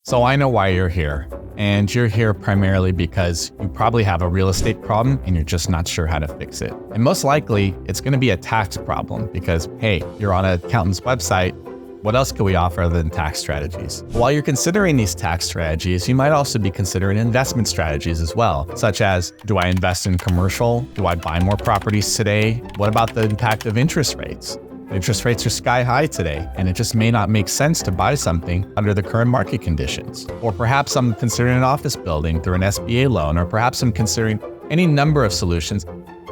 So I know why you're here. And you're here primarily because you probably have a real estate problem and you're just not sure how to fix it. And most likely, it's going to be a tax problem because, hey, you're on an accountant's website. What else can we offer other than tax strategies? While you're considering these tax strategies, you might also be considering investment strategies as well, such as, do I invest in commercial? Do I buy more properties today? What about the impact of interest rates? Interest rates are sky high today, and it just may not make sense to buy something under the current market conditions. Or perhaps I'm considering an office building through an SBA loan, or perhaps I'm considering any number of solutions,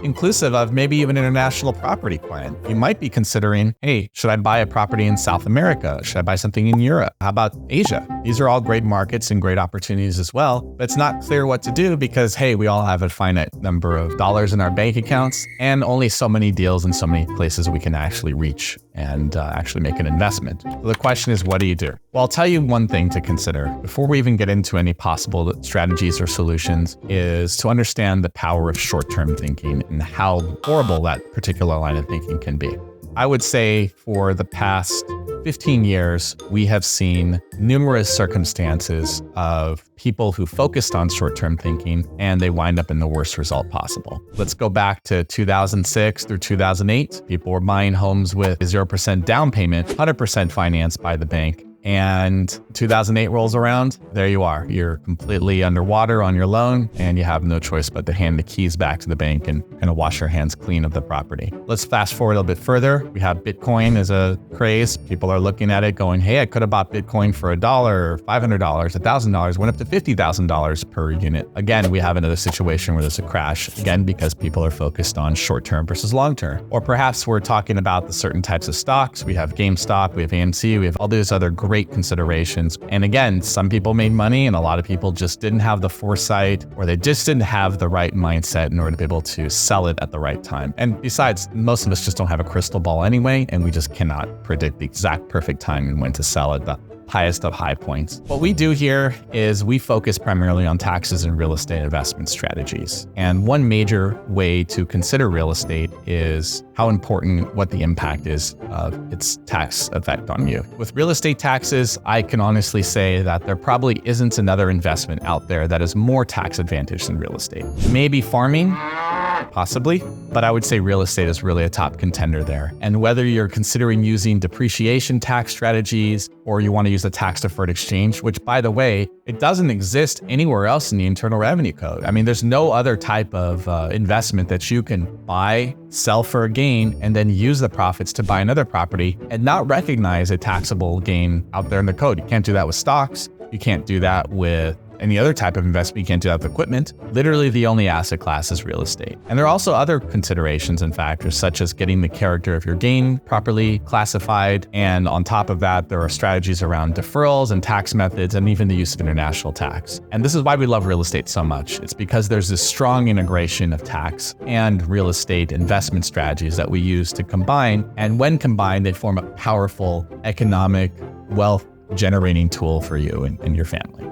inclusive of maybe even an international property plan. You might be considering, hey, should I buy a property in South America? Should I buy something in Europe? How about Asia? These are all great markets and great opportunities as well, but it's not clear what to do because, hey, we all have a finite number of dollars in our bank accounts and only so many deals in so many places we can actually reach and actually make an investment. So the question is, what do you do? Well, I'll tell you one thing to consider before we even get into any possible strategies or solutions is to understand the power of short-term thinking and how horrible that particular line of thinking can be. I would say for the past 15 years, we have seen numerous circumstances of people who focused on short-term thinking and they wind up in the worst result possible. Let's go back to 2006 through 2008. People were buying homes with 0% down payment, 100% financed by the bank. And 2008 rolls around, there you are. You're completely underwater on your loan and you have no choice but to hand the keys back to the bank and kind of wash your hands clean of the property. Let's fast forward a little bit further. We have Bitcoin as a craze. People are looking at it going, hey, I could have bought Bitcoin for $1 or $500, $1,000, went up to $50,000 per unit. Again, we have another situation where there's a crash, again, because people are focused on short-term versus long-term. Or perhaps we're talking about the certain types of stocks. We have GameStop, we have AMC, we have all these other great considerations. And again, some people made money and a lot of people just didn't have the foresight or they just didn't have the right mindset in order to be able to sell it at the right time. And besides, most of us just don't have a crystal ball anyway, and we just cannot predict the exact perfect time and when to sell at the highest of high points. What we do here is we focus primarily on taxes and real estate investment strategies. And one major way to consider real estate is how important what the impact is of its tax effect on you. With real estate taxes, I can honestly say that there probably isn't another investment out there that is more tax advantaged than real estate. Maybe farming, possibly, but I would say real estate is really a top contender there. And whether you're considering using depreciation tax strategies or you want to use a tax deferred exchange, which by the way, it doesn't exist anywhere else in the Internal Revenue Code. I mean, there's no other type of investment that you can buy, sell for a gain, and then use the profits to buy another property and not recognize a taxable gain out there in the code. You can't do that with stocks. You can't do that with any other type of investment. You can't do that with equipment. Literally the only asset class is real estate. And there are also other considerations and factors such as getting the character of your gain properly classified. And on top of that, there are strategies around deferrals and tax methods and even the use of international tax. And this is why we love real estate so much. It's because there's this strong integration of tax and real estate investment strategies that we use to combine. And when combined, they form a powerful economic wealth generating tool for you and your family.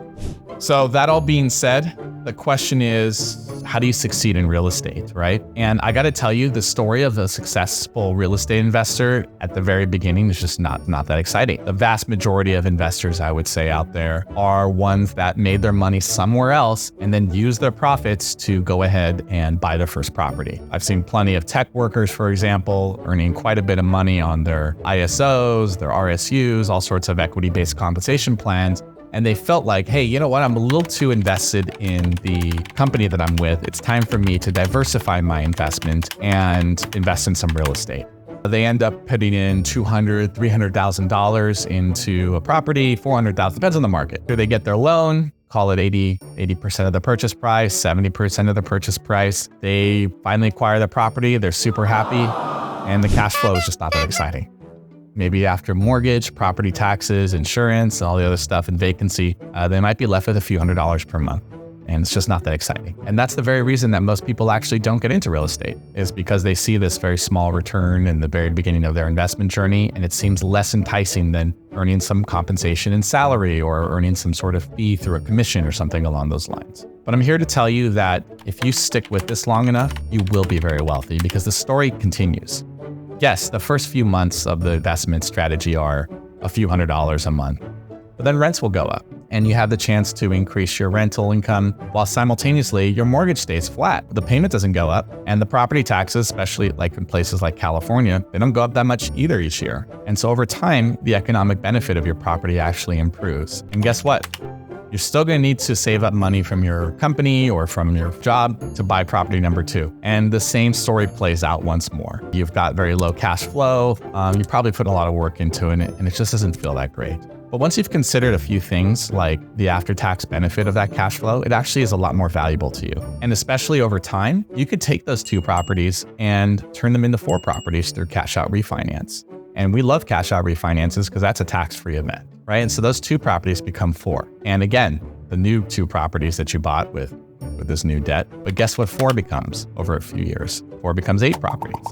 So that all being said, the question is, how do you succeed in real estate, right? And I got to tell you, the story of a successful real estate investor at the very beginning is just not that exciting. The vast majority of investors, I would say, out there are ones that made their money somewhere else and then used their profits to go ahead and buy their first property. I've seen plenty of tech workers, for example, earning quite a bit of money on their ISOs, their RSUs, all sorts of equity-based compensation plans. And they felt like, hey, you know what? I'm a little too invested in the company that I'm with. It's time for me to diversify my investment and invest in some real estate. They end up putting in $200,000, $300,000 into a property, $400,000, depends on the market. So they get their loan, call it 80% of the purchase price, 70% of the purchase price. They finally acquire the property. They're super happy. And the cash flow is just not that exciting. Maybe after mortgage, property taxes, insurance, all the other stuff, and vacancy, they might be left with a few $100s per month. And it's just not that exciting. And that's the very reason that most people actually don't get into real estate, is because they see this very small return in the very beginning of their investment journey, and it seems less enticing than earning some compensation in salary or earning some sort of fee through a commission or something along those lines. But I'm here to tell you that if you stick with this long enough, you will be very wealthy, because the story continues. Yes, the first few months of the investment strategy are a few $100s a month, but then rents will go up. and you have the chance to increase your rental income while simultaneously your mortgage stays flat. The payment doesn't go up, and the property taxes, especially like in places like California, they don't go up that much either each year. And so over time, the economic benefit of your property actually improves. And guess what? You're still going to need to save up money from your company or from your job to buy property number 2. And the same story plays out once more. You've got very low cash flow. You probably put a lot of work into it, and it just doesn't feel that great. But once you've considered a few things like the after-tax benefit of that cash flow, it actually is a lot more valuable to you. And especially over time, you could take those 2 properties and turn them into 4 properties through cash out refinance. And we love cash out refinances because that's a tax-free event, right? And so those 2 properties become 4. And again, the new 2 properties that you bought with this new debt. But guess what 4 becomes over a few years? 4 becomes 8 properties,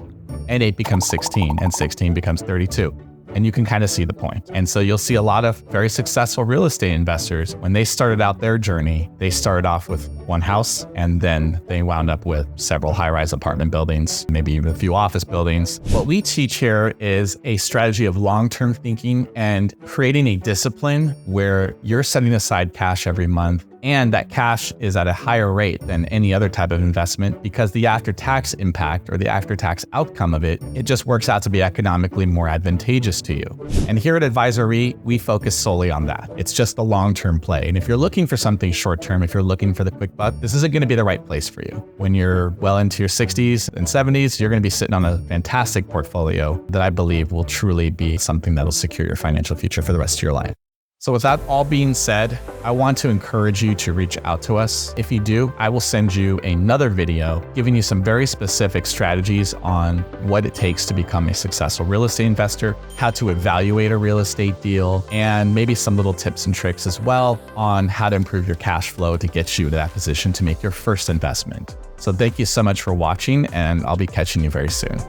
and 8 becomes 16, and 16 becomes 32. And you can kind of see the point. And so you'll see a lot of very successful real estate investors, when they started out their journey, they started off with 1 house, and then they wound up with several high-rise apartment buildings, maybe even a few office buildings. What we teach here is a strategy of long-term thinking and creating a discipline where you're setting aside cash every month, and that cash is at a higher rate than any other type of investment because the after-tax impact or the after-tax outcome of it just works out to be economically more advantageous to you. And here at AdvisorRe, we focus solely on that. It's just the long-term play. And if you're looking for something short-term, if you're looking for the quick buck, this isn't going to be the right place for you. When you're well into your 60s and 70s, you're going to be sitting on a fantastic portfolio that I believe will truly be something that'll secure your financial future for the rest of your life. So with that all being said, I want to encourage you to reach out to us. If you do, I will send you another video giving you some very specific strategies on what it takes to become a successful real estate investor, how to evaluate a real estate deal, and maybe some little tips and tricks as well on how to improve your cash flow to get you to that position to make your first investment. So thank you so much for watching, and I'll be catching you very soon.